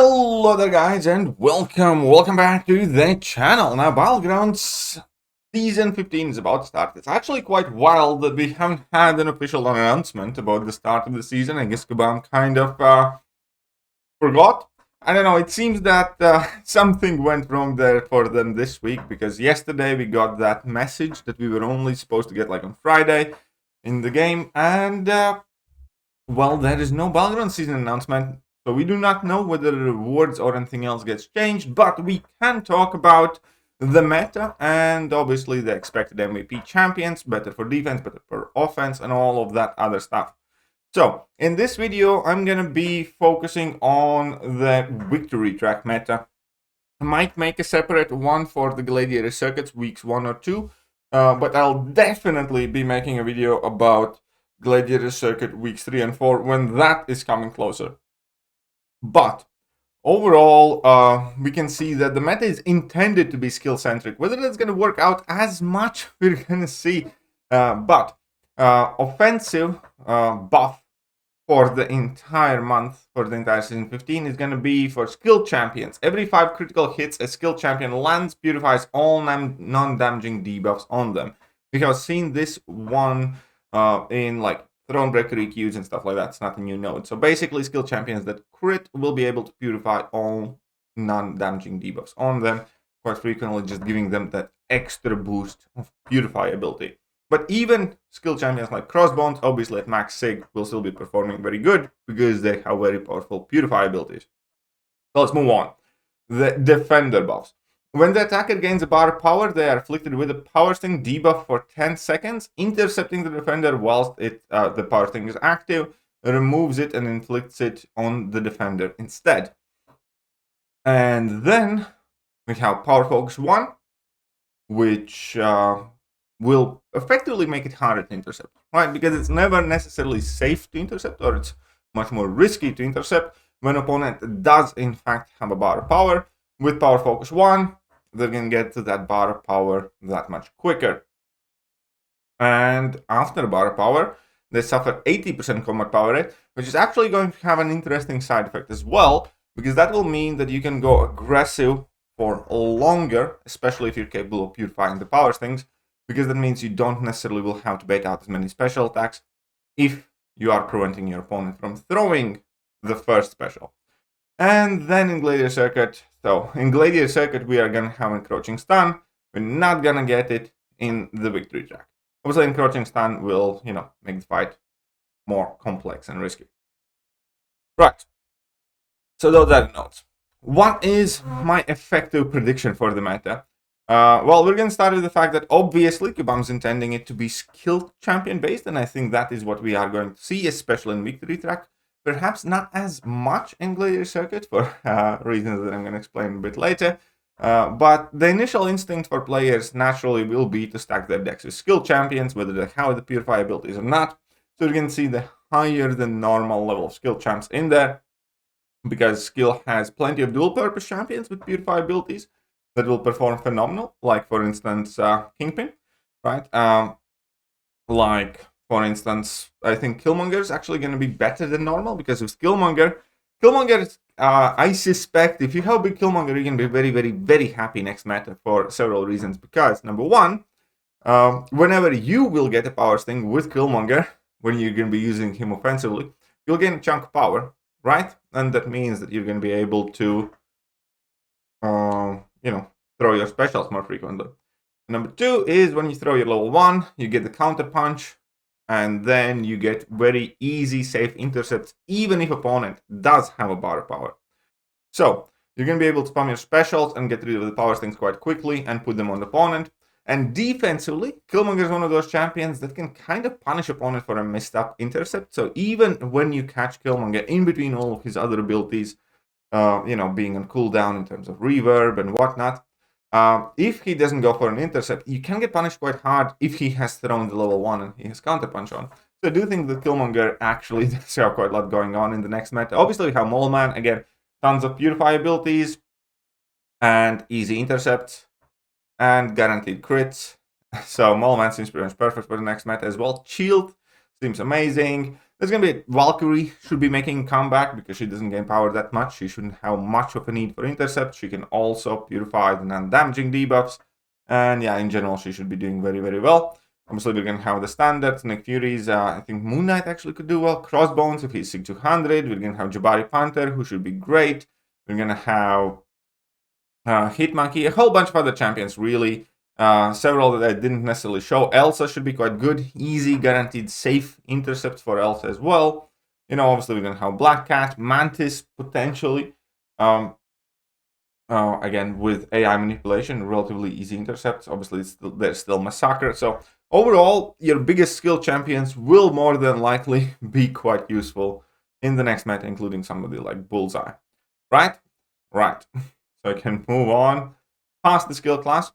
Hello there guys and welcome back to the channel. Now Battlegrounds Season 15 is about to start. It's actually quite wild that we haven't had an official announcement about the start of the season. I guess Kabam kind of forgot. I don't know, it seems that something went wrong there for them this week, because yesterday we got that message that we were only supposed to get like on Friday in the game, and well, there is no Battlegrounds season announcement. So we do not know whether the rewards or anything else gets changed, but we can talk about the meta and obviously the expected MVP champions, better for defense, better for offense, and all of that other stuff. So in this video, I'm going to be focusing on the victory track meta. I might make a separate one for the Gladiator Circuits weeks 1 or 2, but I'll definitely be making a video about Gladiator Circuit weeks 3 and 4 when that is coming closer. But overall, we can see that the meta is intended to be skill-centric. Whether that's going to work out as much, we're going to see. But offensive buff for the entire month, for the entire Season 15, is going to be for skill champions. Every 5 critical hits a skill champion lands, purifies all non-damaging debuffs on them. We have seen this one in like Thronebreaker EQs and stuff like that. It's not a new node. So basically, skill champions that crit will be able to purify all non-damaging debuffs on them, quite frequently just giving them that extra boost of purify ability. But even skill champions like Crossbones, obviously at max sig, will still be performing very good because they have very powerful purify abilities. So let's move on. The defender buffs. When the attacker gains a bar of power, they are afflicted with a power sting debuff for 10 seconds, intercepting the defender whilst the power sting is active, removes it and inflicts it on the defender instead. And then we have Power Focus 1, which will effectively make it harder to intercept, right? Because it's never necessarily safe to intercept, or it's much more risky to intercept when opponent does in fact have a bar of power. With Power Focus 1, they're going to get to that bar of power that much quicker. And after a bar of power, they suffer 80% combat power rate, which is actually going to have an interesting side effect as well, because that will mean that you can go aggressive for longer, especially if you're capable of purifying the power stings, because that means you don't necessarily will have to bait out as many special attacks if you are preventing your opponent from throwing the first special. And then in Gladiator Circuit, we are going to have Encroaching Stun. We're not going to get it in the victory track. Obviously, Encroaching Stun will, make the fight more complex and risky. Right. So those are the notes. What is my effective prediction for the meta? Well, we're going to start with the fact that obviously Kubam's intending it to be skill champion based, and I think that is what we are going to see, especially in victory track. Perhaps not as much in Gladiator Circuit for reasons that I'm going to explain a bit later. But the initial instinct for players naturally will be to stack their decks with skill champions, whether they have the purify abilities or not. So you're going to see the higher than normal level of skill champs in there, because skill has plenty of dual purpose champions with purify abilities that will perform phenomenal, like for instance Kingpin, right? For instance, I think Killmonger is actually going to be better than normal, because with Killmonger, I suspect if you have a big Killmonger, you're going to be very, very, very happy next meta for several reasons. Because, number one, whenever you will get a power sting with Killmonger, when you're going to be using him offensively, you'll gain a chunk of power, right? And that means that you're going to be able to, throw your specials more frequently. Number two is when you throw your level 1, you get the counter punch, and then you get very easy, safe intercepts, even if opponent does have a bar of power. So you're going to be able to spam your specials and get rid of the power stings quite quickly and put them on the opponent. And defensively, Killmonger is one of those champions that can kind of punish opponent for a messed up intercept. So even when you catch Killmonger in between all of his other abilities, being on cooldown in terms of reverb and whatnot, if he doesn't go for an intercept, you can get punished quite hard if he has thrown the level 1 and he has counterpunch on. So I do think that Killmonger actually does have quite a lot going on in the next meta. Obviously, we have Mole Man, again, tons of purify abilities and easy intercepts and guaranteed crits. So Mole Man seems pretty much perfect for the next meta as well. Shield seems amazing. There's going to be Valkyrie should be making a comeback because she doesn't gain power that much. She shouldn't have much of a need for intercept. She can also purify the non-damaging debuffs. And yeah, in general, she should be doing very, very well. Obviously, we're going to have the standards. Nick Fury's, I think Moon Knight actually could do well. Crossbones, if he's 6200. We're going to have Jabari Panther, who should be great. We're going to have Hitmonkey, a whole bunch of other champions, really. Several that I didn't necessarily show. Elsa should be quite good. Easy, guaranteed, safe intercepts for Elsa as well. You know, obviously, we're going to have Black Cat, Mantis, potentially. Again, with AI manipulation, relatively easy intercepts. Obviously, there's still Massacre. So overall, your biggest skill champions will more than likely be quite useful in the next meta, including somebody like Bullseye. Right? Right. So I can move on past the skill class.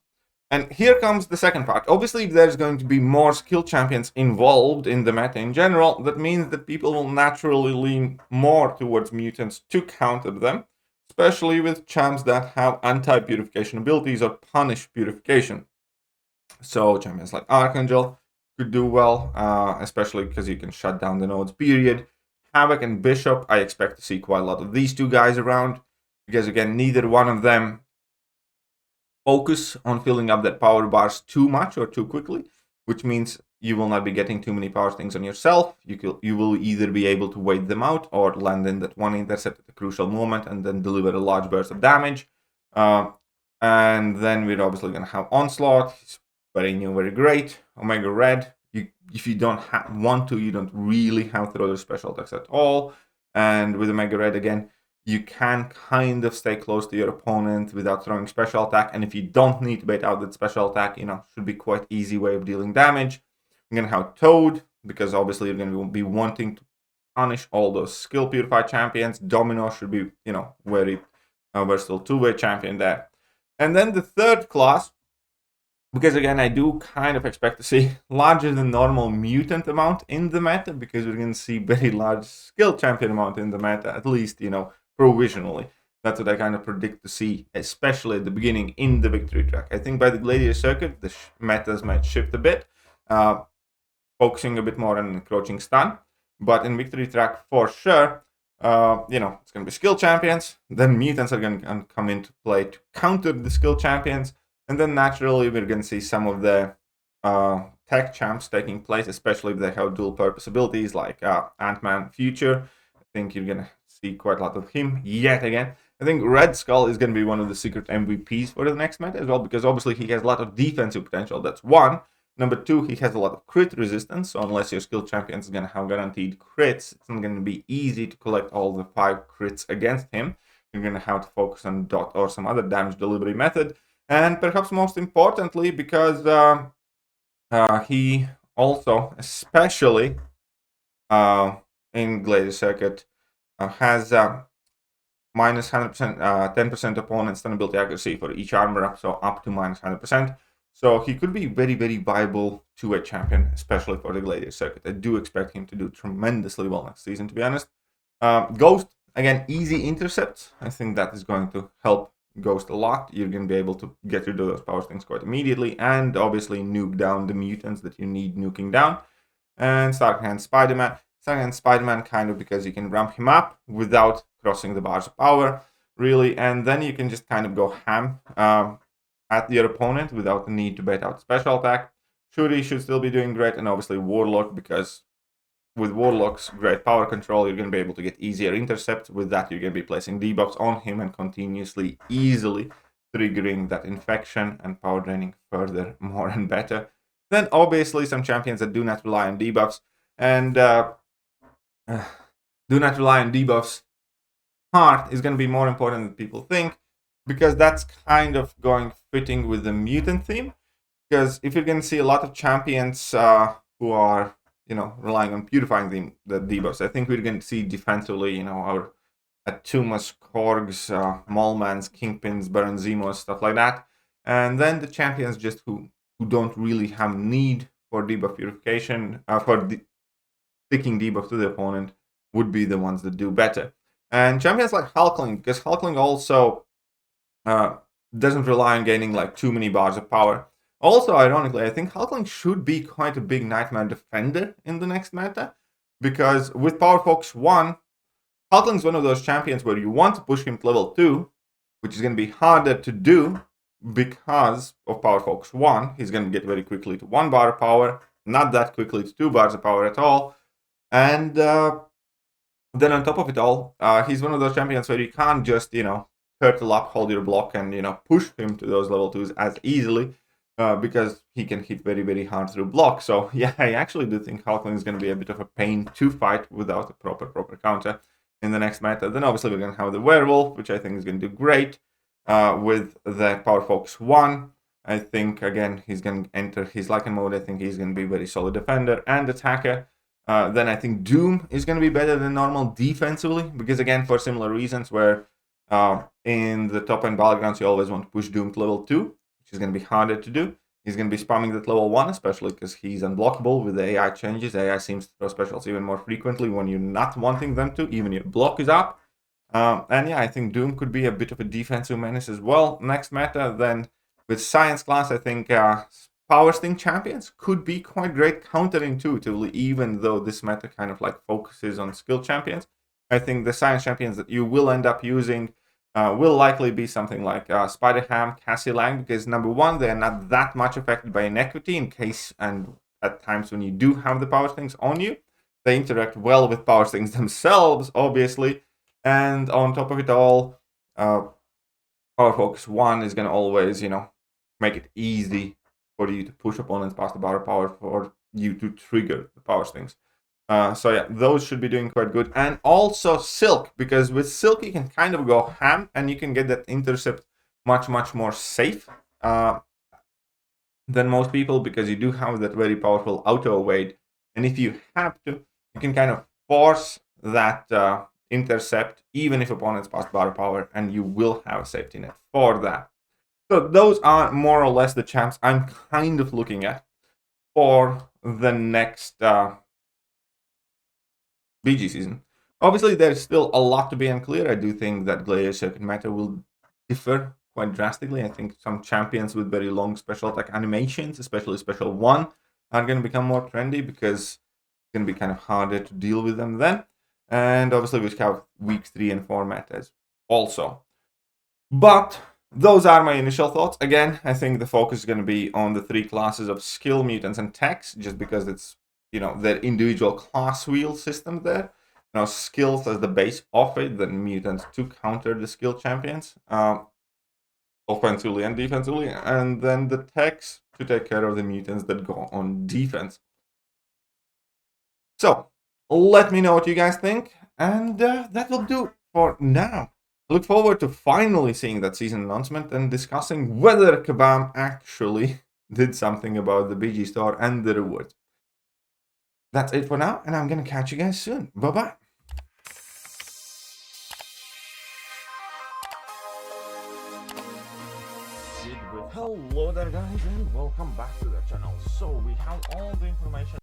And here comes the second part. Obviously, if there's going to be more skill champions involved in the meta in general, that means that people will naturally lean more towards mutants to counter them, especially with champs that have anti-purification abilities or punish purification. So champions like Archangel could do well, especially because you can shut down the nodes, period. Havoc and Bishop, I expect to see quite a lot of these two guys around, because again, neither one of them focus on filling up that power bars too much or too quickly, which means you will not be getting too many power things on yourself. You will either be able to wait them out or land in that one intercept at a crucial moment and then deliver a large burst of damage. And then we're obviously going to have Onslaught. It's very new, very great. Omega Red. If you don't want to, you don't really have to throw the special attacks at all. And with Omega Red, again, you can kind of stay close to your opponent without throwing special attack. And if you don't need to bait out that special attack, should be quite easy way of dealing damage. I'm going to have Toad, because obviously you're going to be wanting to punish all those skill purified champions. Domino should be, very versatile two-way champion there. And then the third class, because again, I do kind of expect to see larger than normal mutant amount in the meta, because we're going to see very large skill champion amount in the meta, at least, provisionally. That's what I kind of predict to see, especially at the beginning in the victory track. I think by the Gladiator circuit, the metas might shift a bit, focusing a bit more on encroaching stun. But in victory track, for sure, it's going to be skill champions. Then mutants are going to come into play to counter the skill champions. And then naturally, we're going to see some of the tech champs taking place, especially if they have dual purpose abilities like Ant-Man Future. I think you're going to see quite a lot of him yet again. I think Red Skull is going to be one of the secret MVPs for the next meta as well, because obviously he has a lot of defensive potential. That's one. Number two, he has a lot of crit resistance, so unless your skill champion is going to have guaranteed crits, it's not going to be easy to collect all the 5 crits against him. You're going to have to focus on dot or some other damage delivery method. And perhaps most importantly, because he also, especially in Gladiator Circuit, has minus 100%, 10% opponent stun ability accuracy for each armor up, so up to minus 100%. So he could be very, very viable two-way champion, especially for the Gladiator Circuit. I do expect him to do tremendously well next season, to be honest. Ghost, again, easy intercepts. I think that is going to help Ghost a lot. You're going to be able to get rid of those power things quite immediately, and obviously nuke down the mutants that you need nuking down. And Starkhand Spider-Man. Starkhand Spider-Man kind of because you can ramp him up without crossing the bars of power, really, and then you can just kind of go ham at your opponent without the need to bait out special attack. Shuri should still be doing great, and obviously Warlock, because with Warlock's great power control, you're going to be able to get easier intercepts. With that, you're going to be placing debuffs on him and continuously, easily triggering that infection and power draining further, more and better. Then obviously some champions that do not rely on debuffs, and do not rely on debuffs. Heart is going to be more important than people think, because that's kind of fitting with the mutant theme. Because if you're going to see a lot of champions who are relying on purifying the debuffs, I think we're going to see defensively, our Atumas, Korgs, Maulmans, Kingpins, Baron Zemos, stuff like that. And then the champions just who don't really have need for debuff purification, sticking debuff to the opponent, would be the ones that do better. And champions like Hulkling, because Hulkling also doesn't rely on gaining too many bars of power. Also, ironically, I think Hulkling should be quite a big Nightmare defender in the next meta, because with Power Focus 1, Hulkling's one of those champions where you want to push him to level 2, which is going to be harder to do because of Power Focus 1. He's going to get very quickly to 1 bar of power, not that quickly to 2 bars of power at all. And then on top of it all, he's one of those champions where you can't just, turtle up, hold your block, and, push him to those level 2s as easily. Because he can hit very, very hard through block. So, yeah, I actually do think Hulkling is going to be a bit of a pain to fight without a proper counter in the next meta. Then, obviously, we're going to have the Werewolf, which I think is going to do great with the Power Focus 1. I think, again, he's going to enter his Lycan mode. I think he's going to be a very solid defender and attacker. Then I think Doom is going to be better than normal defensively. Because, again, for similar reasons where in the top-end Battlegrounds, you always want to push Doom to level 2. Which is going to be harder to do. He's going to be spamming that level 1, especially because he's unblockable with the AI changes. AI seems to throw specials even more frequently when you're not wanting them to, even your block is up. And yeah, I think Doom could be a bit of a defensive menace as well. Next meta, then with Science class, I think Power Sting champions could be quite great counterintuitively, even though this meta kind of like focuses on skill champions. I think the Science champions that you will end up using will likely be something like Spider-Ham, Cassie Lang, because number one, they are not that much affected by inequity in case and at times when you do have the Power Stings on you. They interact well with Power Stings themselves, obviously, and on top of it all, Power Focus 1 is going to always, make it easy for you to push opponents past the bar of power for you to trigger the Power Stings. So yeah, those should be doing quite good. And also Silk, because with Silk you can kind of go ham and you can get that intercept much more safe than most people, because you do have that very powerful auto evade. And if you have to, you can kind of force that intercept even if opponents pass bar power, and you will have a safety net for that. So those are more or less the champs I'm kind of looking at for the next BG season. Obviously, there's still a lot to be unclear. I do think that Gladiator Circuit meta will differ quite drastically. I think some champions with very long special attack animations, especially Special 1, are going to become more trendy because it's going to be kind of harder to deal with them then. And obviously, we have weeks 3 and 4 metas also. But those are my initial thoughts. Again, I think the focus is going to be on the 3 classes of skill, mutants, and techs, just because it's their individual class wheel system there. Now, skills as the base of it, then mutants to counter the skill champions, offensively and defensively, and then the techs to take care of the mutants that go on defense. So, let me know what you guys think, and that will do for now. I look forward to finally seeing that season announcement and discussing whether Kabam actually did something about the BG store and the rewards. That's it for now, and I'm going to catch you guys soon. Bye-bye. Hello there, guys, and welcome back to the channel. So we have all the information